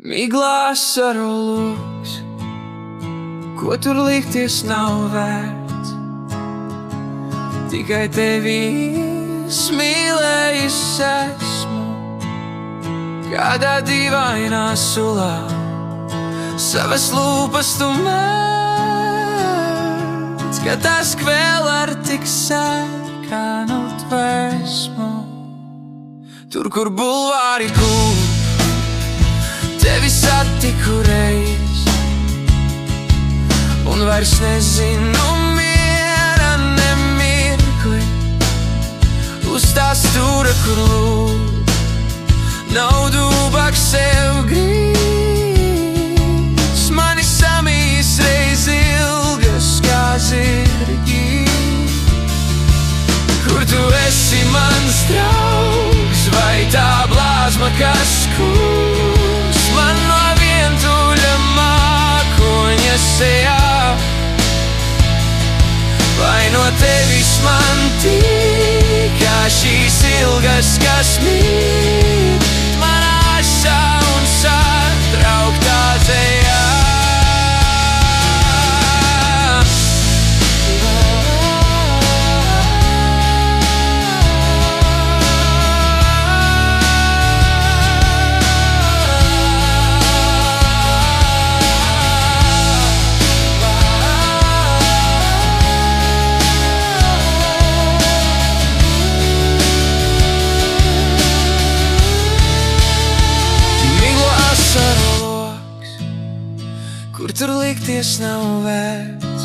Miglā saroloks, ko tur likties nav vērts. Tikai tevi mīlējis esmu, kādā dīvainā sulā. Savas lūpas tu mēdz, ka tas kvēl ar tik sarkanu tvēsmu. Tur, kur bulvāri kūp, tevi satiku reiz, un vairs nezinu miera nemirkli. Uz tā stūra, kur lūk, nav dūbāk sev grīz. Mani samīs reiz ilgas kā zirgi. Kur tu esi mans draugs, vai tā blāzma, kas kūs man no vientuļa mākoņa sejā? Vai no tevis man tika šīs ilgas, kas mīt manā asā un satrauktā dzejā? Kur tur likties nav vērts,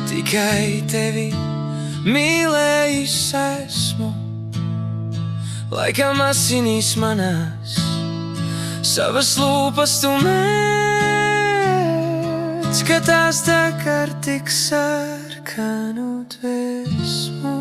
tikai tevi mīlējis esmu. Laikam asinīs manās, savas lūpas tu mēdz, ka tās tek ar tik sarkanu tvēsmu.